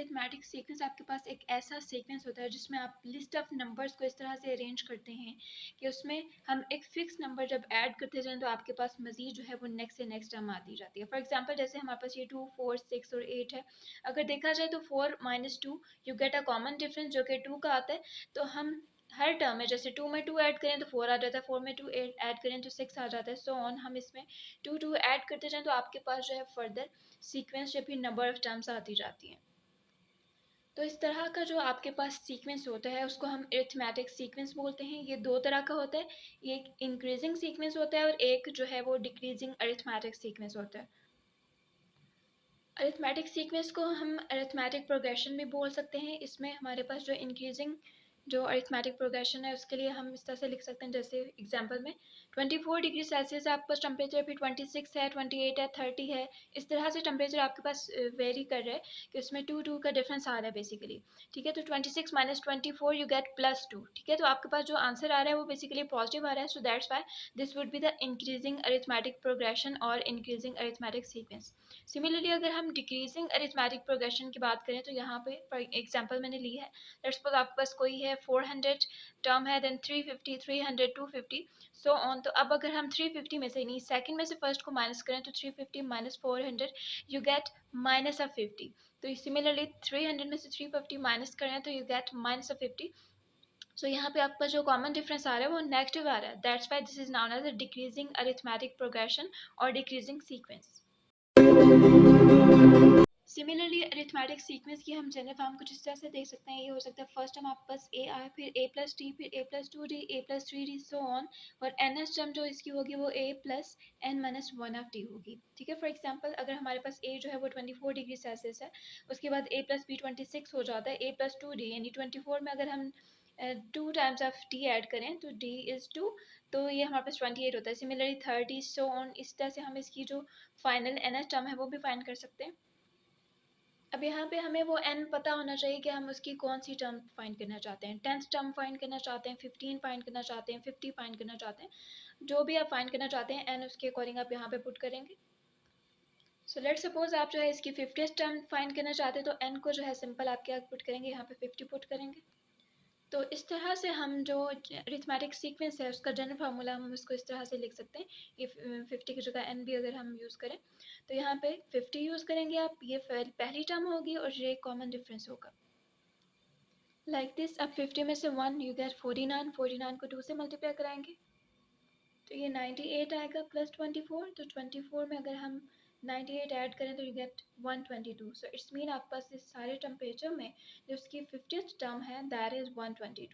Arithmetic sequence आपके पास एक ऐसा सीक्वेंस होता है जिसमें आप लिस्ट ऑफ नंबर्स को इस तरह से अरेंज करते हैं कि उसमें हम एक फिक्स नंबर जब ऐड करते जाएं तो आपके पास मजीद जो है वो नेक्स्ट से नेक्स्ट टर्म आती जाती है। फॉर एग्जांपल जैसे हमारे पास ये 2, 4, 6 और 8 है, अगर देखा जाए तो 4 - 2 you get a common difference जो कि 2 का आता है। तो हम हर टर्म में जैसे 2 में 2 ऐड करें तो 4 आ जाता है, 4 में 2 ऐड करें तो 6 आ जाता है, सो ऑन हम इसमें 2 2 ऐड करते जाएं तो आपके पास जो है फर्दर सीक्वेंस या फिर नंबर ऑफ टर्म्स आती जाती हैं। तो इस तरह का जो आपके पास सीक्वेंस होता है उसको हम अरिथमेटिक सीक्वेंस बोलते हैं। ये दो तरह का होता है, एक इंक्रीजिंग सीक्वेंस होता है और एक जो है वो डिक्रीजिंग अरिथमेटिक सीक्वेंस होता है। अरिथमेटिक सीक्वेंस को हम अरिथमेटिक प्रोग्रेशन भी बोल सकते हैं। इसमें हमारे पास जो इंक्रीजिंग जो अरिथमेटिक प्रोग्रेशन है उसके लिए हम इस तरह से लिख सकते हैं, जैसे एग्जांपल में 24 डिग्री सेल्सियस आपके पास टेम्परेचर, फिर 26 है, 28 है, 30 है, इस तरह से टेम्परेचर आपके पास वेरी कर रहा है कि उसमें 2 का डिफरेंस आ रहा है बेसिकली। ठीक है, तो 26 - 24 यू गेट +2। ठीक है, तो आपके पास जो आंसर आ रहा है वो बेसिकली पॉजिटिव आ रहा है, so that's why this would be the increasing arithmetic progression और इंक्रीजिंग अरिथमेटिक सीक्वेंस। सिमिलरली अगर हम डिक्रीजिंग अरिथमेटिक प्रोग्रेशन की बात करें तो यहाँ पे फॉर एग्जांपल मैंने ली है, लेट्स सपोज आपके पास कोई है 400 टर्म है, देन 350, 300, 250 सो ऑन। तो अब अगर हम 350 में से नहीं सेकंड में से फर्स्ट को माइनस करें तो 350 - 400 यू गेट -50। तो सिमिलरली 300 में से 350 माइनस करें तो यू गेट -50। सो यहाँ पे आपका जो कॉमन डिफरेंस आ रहा है वो नेगेटिव आ रहा है, that's why this is known as a decreasing arithmetic progression और decreasing sequence. Similarly arithmetic sequence की हम जनरल फॉर्म कुछ इस तरह से देख सकते हैं। ये हो सकता है फर्स्ट टर्म आपके पास ए आए, फिर a + d, फिर a + 2d, a + 3d so on, और nth टर्म जो इसकी होगी वो a + n - 1 ऑफ d होगी। ठीक है, फॉर एग्जांपल अगर हमारे पास a जो है वो 24 डिग्री सेल्सियस है, उसके बाद a + b 26 हो जाता है, a + 2d यानी 24 में अगर हम 2 टाइम्स ऑफ d ऐड करें तो d इज 2, तो ये हमारे पास 28 होता है। सिमिलरली 30 सो ऑन, इस तरह से हम इसकी जो फाइनल nth टर्म है वो भी फाइंड कर सकते हैं। अब यहाँ पे हमें वो n पता होना चाहिए कि हम उसकी कौन सी टर्म फाइंड करना चाहते हैं। 10th टर्म फाइंड करना चाहते हैं, 15 फाइंड करना चाहते हैं, 50 फाइंड करना चाहते हैं, जो भी आप फाइंड करना चाहते हैं n उसके अकॉर्डिंग आप यहाँ पे पुट करेंगे। सो लेट सपोज आप जो है इसकी 50th टर्म फाइंड करना चाहते हैं तो n को जो है सिंपल आप क्या पुट करेंगे, यहाँ पे 50 पुट करेंगे। तो इस तरह से हम जो अरिथमेटिक सीक्वेंस है उसका जनरल फार्मूला हम उसको इस तरह से लिख सकते हैं। ये 50 की जगह n भी अगर हम यूज़ करें तो यहाँ पे 50 यूज़ करेंगे आप, ये पहली टर्म होगी और ये कॉमन डिफरेंस होगा लाइक दिस। अब 50 में से 1 यू गेट 49, 49 को 2 से मल्टीप्लाई कराएंगे तो ये 98 आएगा प्लस 24, तो 24 में अगर हम 98 ऐड करें तो you get 122। So it's mean आपके पास इस सारे टेम्परेचर में जो उसकी 50th टर्म है दैट इज 122।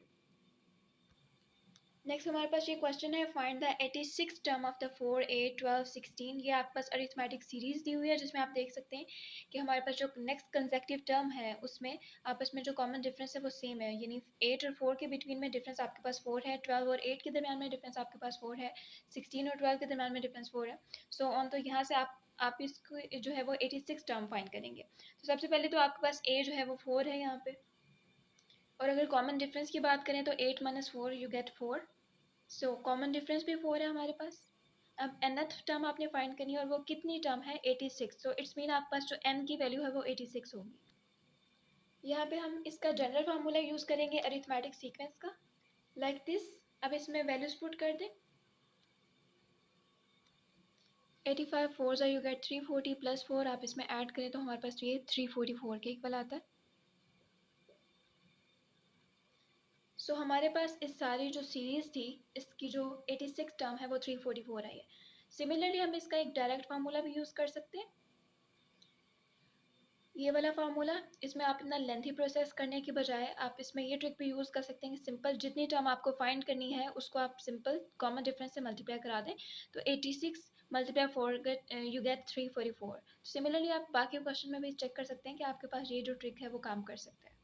नेक्स्ट हमारे पास ये क्वेश्चन है, find the 86 term of the 4, 8, 12, 16। ये आपके पास अरिथमेटिक सीरीज दी हुई है जिसमें आप देख सकते हैं कि हमारे पास जो नेक्स्ट कंसेक्टिव टर्म है उसमें आपस में जो कॉमन डिफरेंस है वो सेम है, यानी 8 और 4 के बिटवीन में डिफरेंस आपके पास 4 है, 12 और 8 के दरमियान में डिफरेंस आपके पास 4 है, 16 और 12 के दरमियान में डिफरेंस 4 है, सो ऑन। तो यहाँ से आप इसको जो है वो 86 टर्म फाइंड करेंगे। तो सबसे पहले तो आपके पास a जो है वो 4 है यहाँ पे, और अगर कॉमन डिफरेंस की बात करें तो 8 - 4 you get 4, so common difference भी 4 है हमारे पास। अब nth टर्म आपने फाइंड करनी है और वो कितनी टर्म है, 86, सो इट्स मीन आपके पास जो n की वैल्यू है वो 86 होगी। यहाँ पे हम इसका जनरल फार्मूला यूज करेंगे अरिथमेटिक सीक्वेंस का, लाइक दिस। अब इसमें वैल्यूज पुट कर दें, 85 4 यू गेट 340 प्लस 4, आप इसमें ऐड करें तो हमारे पास ये 344 के इक्वल आता है। सो हमारे पास इस सारी जो सीरीज थी इसकी जो 86 टर्म है वो 344 आई है। सिमिलरली हम इसका एक डायरेक्ट फार्मूला भी यूज कर सकते हैं, ये वाला फार्मूला। इसमें आप इतना लेंथी प्रोसेस करने की बजाय आप इसमें ये ट्रिक भी यूज़ कर सकते हैं कि सिंपल जितनी टर्म आपको फाइंड करनी है उसको आप सिंपल कॉमन डिफरेंस से मल्टीप्लाई करा दें, तो 86 × 4 यू गेट 344। सिमिलरली आप बाकी क्वेश्चन में भी चेक कर सकते हैं कि आपके पास ये जो ट्रिक है वो काम कर सकता है।